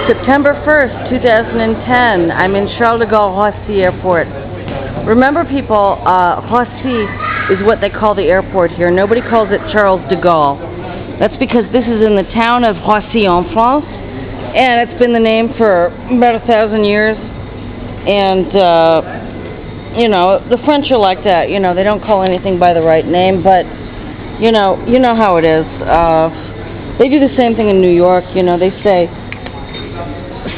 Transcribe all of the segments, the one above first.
September 1st, 2010. I'm in Charles de Gaulle Roissy Airport. Remember, people, Roissy is what they call the airport here. Nobody calls it Charles de Gaulle. That's because this is in the town of Roissy en France, and it's been the name for about 1,000 years. And, you know, the French are like that. You know, they don't call anything by the right name, but, you know how it is. They do the same thing in New York. You know, they say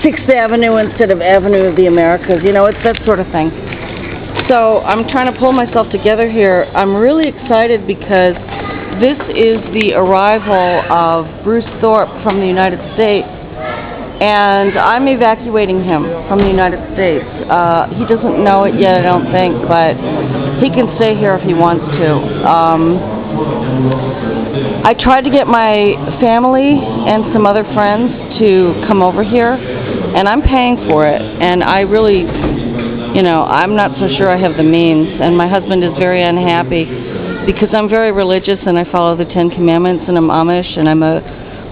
6th Avenue instead of Avenue of the Americas. You know, it's that sort of thing. So I'm trying to pull myself together here. I'm really excited because this is the arrival of Bruce Thorpe from the United States, and I'm evacuating him from the United States. He doesn't know it yet, I don't think, but he can stay here if he wants to. I tried to get my family and some other friends to come over here, and I'm paying for it, and I really, you know, I'm not so sure I have the means, and my husband is very unhappy because I'm very religious and I follow the 10 Commandments, and I'm Amish, and I'm a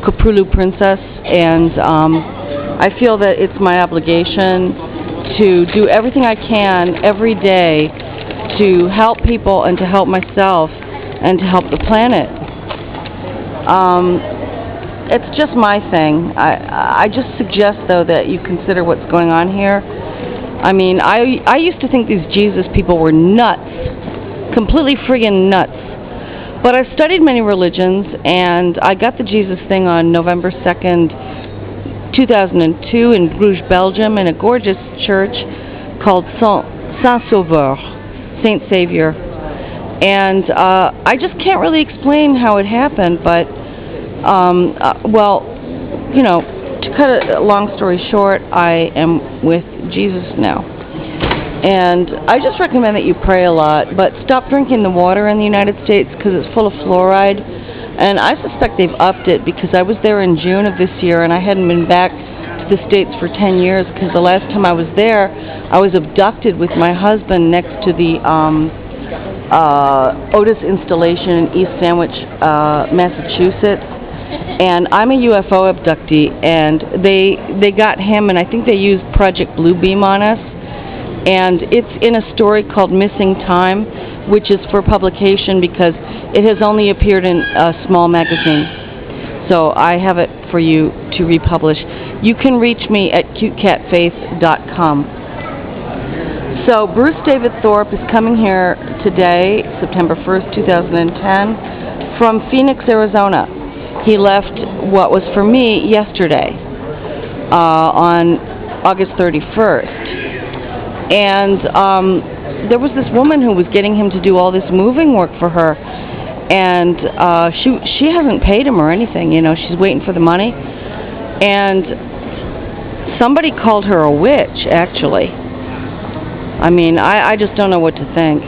Kupulu princess, and I feel that it's my obligation to do everything I can every day to help people and to help myself and to help the planet. It's just my thing. I just suggest, though, that you consider what's going on here. I mean, I used to think these Jesus people were nuts, completely friggin' nuts. But I've studied many religions, and I got the Jesus thing on November 2nd, 2002 in Bruges, Belgium, in a gorgeous church called Saint-Sauveur, Saint Savior. And I just can't really explain how it happened, but, well, you know, to cut a long story short, I am with Jesus now. And I just recommend that you pray a lot, but stop drinking the water in the United States because it's full of fluoride. And I suspect they've upped it because I was there in June of this year, and I hadn't been back to the States for 10 years because the last time I was there, I was abducted with my husband next to the Otis installation in East Sandwich, Massachusetts, and I'm a UFO abductee, and they got him, and I think they used Project Bluebeam on us, and it's in a story called Missing Time, which is for publication because it has only appeared in a small magazine. So I have it for you to republish. You can reach me at cutecatfaith.com. So Bruce David Thorpe is coming here today, September 1st, 2010, from Phoenix, Arizona. He left what was for me yesterday, on August 31st. And there was this woman who was getting him to do all this moving work for her, and she hasn't paid him or anything, you know, she's waiting for the money. And somebody called her a witch, actually. I mean, I just don't know what to think.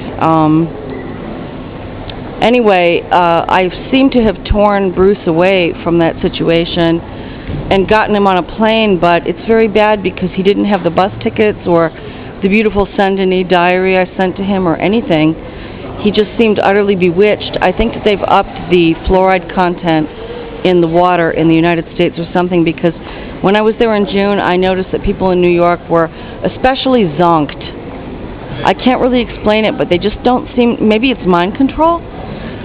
Anyway, I seem to have torn Bruce away from that situation and gotten him on a plane, but it's very bad because he didn't have the bus tickets or the beautiful Saint-Denis diary I sent to him or anything. He just seemed utterly bewitched. I think that they've upped the fluoride content in the water in the United States or something, because when I was there in June, I noticed that people in New York were especially zonked. I can't really explain it, but they just don't seem, maybe it's mind control?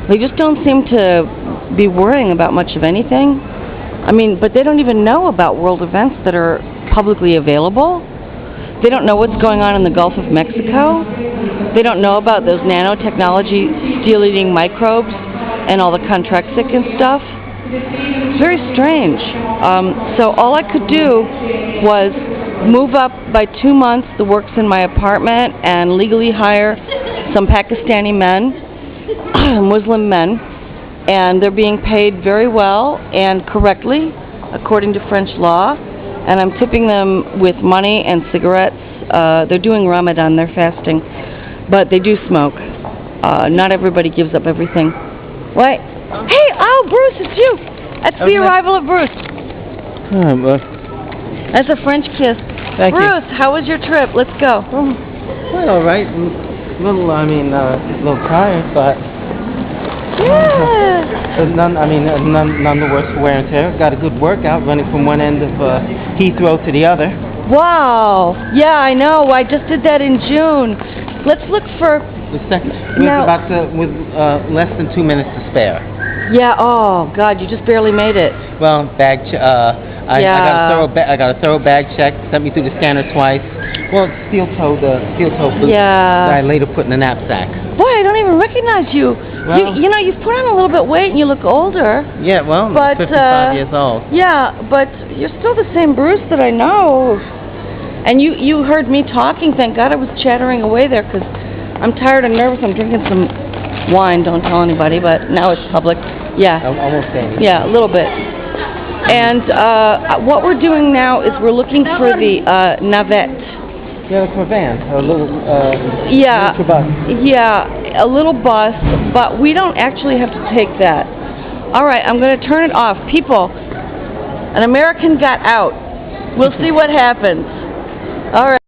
They just don't seem to be worrying about much of anything. I mean, but they don't even know about world events that are publicly available. They don't know what's going on in the Gulf of Mexico. They don't know about those nanotechnology steel-eating microbes and all the contraxic and stuff. It's very strange. So all I could do was move up by 2 months the works in my apartment and legally hire some Pakistani men, Muslim men, and they're being paid very well and correctly according to French law, and I'm tipping them with money and cigarettes. They're doing Ramadan, they're fasting, but they do smoke. Not everybody gives up everything. What? Hey, oh, Bruce, it's you! That's the arrival of Bruce. That's a French kiss. Thank you. Bruce, how was your trip? Let's go. Well, all right. A little tired, but... Yeah. None the worse for wear and tear. Got a good workout running from one end of Heathrow to the other. Wow. Yeah, I know. I just did that in June. Let's look for... With less than 2 minutes to spare. Yeah, oh, God, you just barely made it. Well, I got a thorough bag check, sent me through the scanner twice. Well, steel-toed boots that I later put in the knapsack. Boy, I don't even recognize you. Well, you know, you've put on a little bit of weight and you look older. Yeah, well, I'm 55 years old. Yeah, but you're still the same Bruce that I know. And you heard me talking. Thank God I was chattering away there because I'm tired and nervous. I'm drinking some wine. Don't tell anybody, but now it's public. Yeah. I won't say anything. Yeah, a little bit. And what we're doing now is we're looking for the navette. Yeah, it's my van. A little bus. Yeah, a little bus, but we don't actually have to take that. All right, I'm going to turn it off. People, an American got out. We'll see what happens. All right.